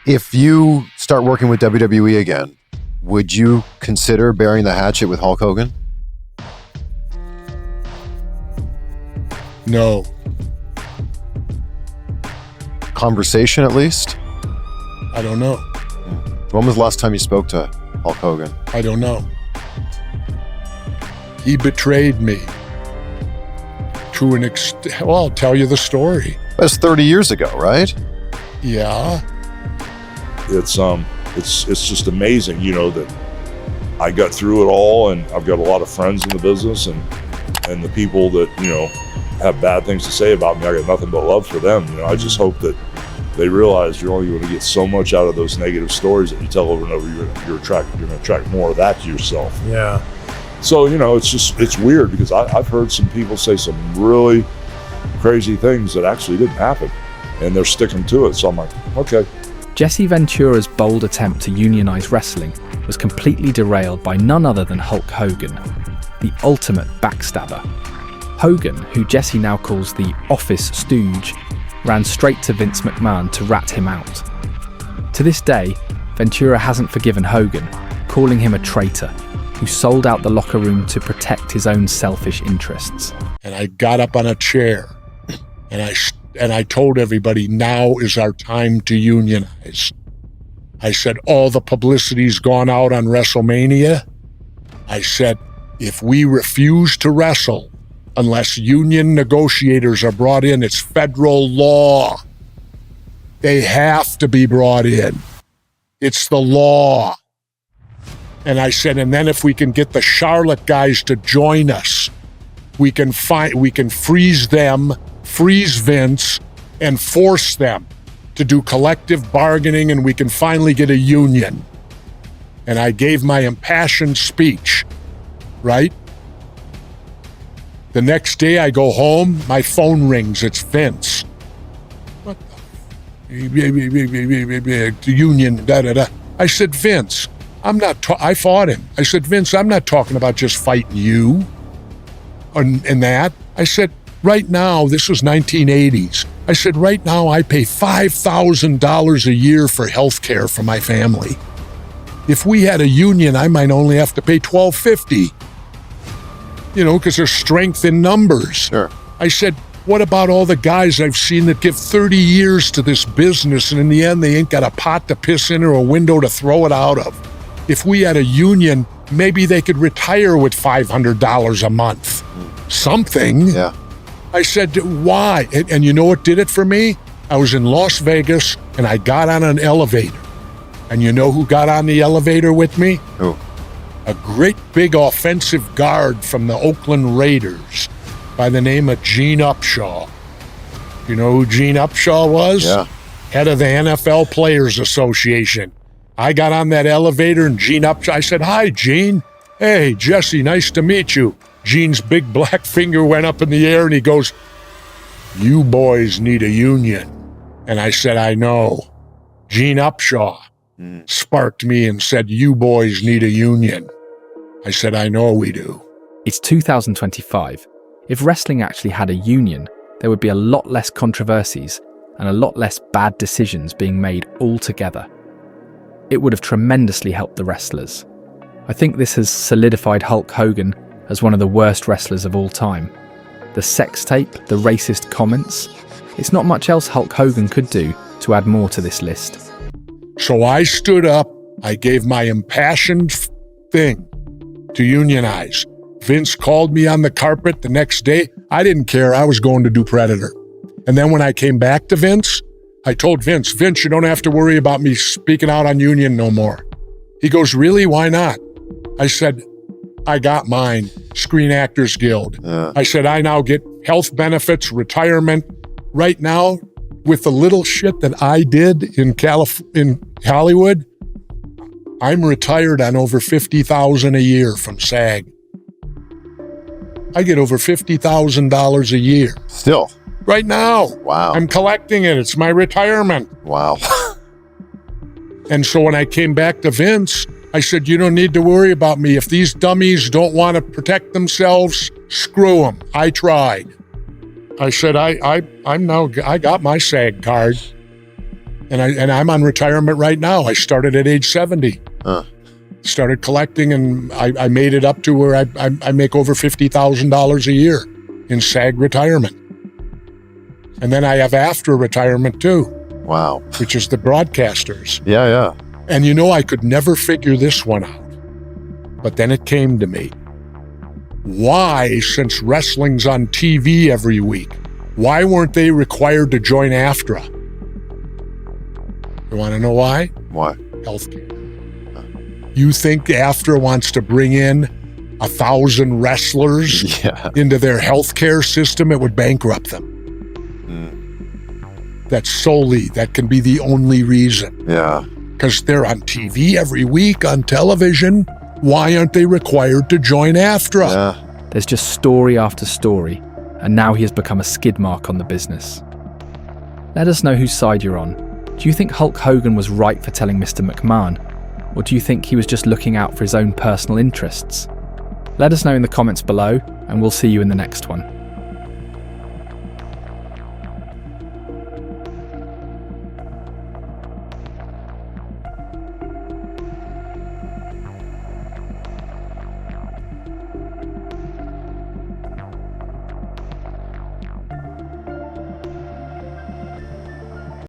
If you start working with WWE again, would you consider burying the hatchet with Hulk Hogan? No. Conversation, at least? I don't know. When was the last time you spoke to Hulk Hogan? I don't know. He betrayed me to an extent. Well, I'll tell you the story. That's 30 years ago, right? Yeah. It's just amazing, that I got through it all, and I've got a lot of friends in the business, and the people that, have bad things to say about me, I got nothing but love for them. I just hope that they realize you're only going to get so much out of those negative stories that you tell over and over. You're going to attract more of that to yourself. Yeah. So, it's weird because I've heard some people say some really crazy things that actually didn't happen, and they're sticking to it. So I'm like, okay. Jesse Ventura's bold attempt to unionize wrestling was completely derailed by none other than Hulk Hogan, the ultimate backstabber. Hogan, who Jesse now calls the office stooge, ran straight to Vince McMahon to rat him out. To this day, Ventura hasn't forgiven Hogan, calling him a traitor who sold out the locker room to protect his own selfish interests. And I got up on a chair and I told everybody, now is our time to unionize. I said, all the publicity's gone out on WrestleMania. I said, if we refuse to wrestle unless union negotiators are brought in, it's federal law. They have to be brought in. It's the law. And I said, and then if we can get the Charlotte guys to join us, we can freeze them, freeze Vince, and force them to do collective bargaining, and we can finally get a union. And I gave my impassioned speech, right? The next day I go home, my phone rings, it's Vince. What the union, da-da-da. I said, Vince, I fought him. I said, Vince, I'm not talking about just fighting you and that. I said, right now, this was 1980s. I said, right now I pay $5,000 a year for health care for my family. If we had a union, I might only have to pay $1,250. Because there's strength in numbers. Sure. I said, what about all the guys I've seen that give 30 years to this business, and in the end, they ain't got a pot to piss in or a window to throw it out of? If we had a union, maybe they could retire with $500 a month. Something. Yeah. I said, why? And you know what did it for me? I was in Las Vegas, and I got on an elevator. And you know who got on the elevator with me? Who? A great big offensive guard from the Oakland Raiders by the name of Gene Upshaw. You know who Gene Upshaw was? Yeah. Head of the NFL Players Association. I got on that elevator and Gene Upshaw, I said, hi, Gene. Hey, Jesse, nice to meet you. Gene's big black finger went up in the air and he goes, you boys need a union. And I said, I know. Gene Upshaw sparked me and said, you boys need a union. I said, I know we do. It's 2025. If wrestling actually had a union, there would be a lot less controversies and a lot less bad decisions being made altogether. It would have tremendously helped the wrestlers. I think this has solidified Hulk Hogan as one of the worst wrestlers of all time. The sex tape, the racist comments, it's not much else Hulk Hogan could do to add more to this list. So I stood up, I gave my impassioned thing to unionize. Vince called me on the carpet the next day. I didn't care, I was going to do Predator. And then when I came back to Vince, I told Vince, you don't have to worry about me speaking out on union no more. He goes, really, why not? I said, I got mine, Screen Actors Guild. I said, I now get health benefits, retirement. Right now, with the little shit that I did in Hollywood, I'm retired on over $50,000 a year from SAG. I get over $50,000 a year. Still? Right now. Wow. I'm collecting it. It's my retirement. Wow. And so when I came back to Vince, I said, you don't need to worry about me. If these dummies don't want to protect themselves, screw them. I tried. I said, I got my SAG card. And I'm on retirement right now. I started at age 70. Started collecting, and I made it up to where I make over $50,000 a year in SAG retirement. And then I have after retirement too. Wow. Which is the broadcasters. Yeah. And I could never figure this one out. But then it came to me. Why, since wrestling's on TV every week, why weren't they required to join AFTRA? You want to know why? Why? Healthcare. You think AFTRA wants to bring in 1,000 wrestlers into their healthcare system? It would bankrupt them. That can be the only reason. Yeah. Because they're on TV every week on television. Why aren't they required to join AFTRA? Yeah. There's just story after story, and now he has become a skid mark on the business. Let us know whose side you're on. Do you think Hulk Hogan was right for telling Mr. McMahon? Or do you think he was just looking out for his own personal interests? Let us know in the comments below, and we'll see you in the next one.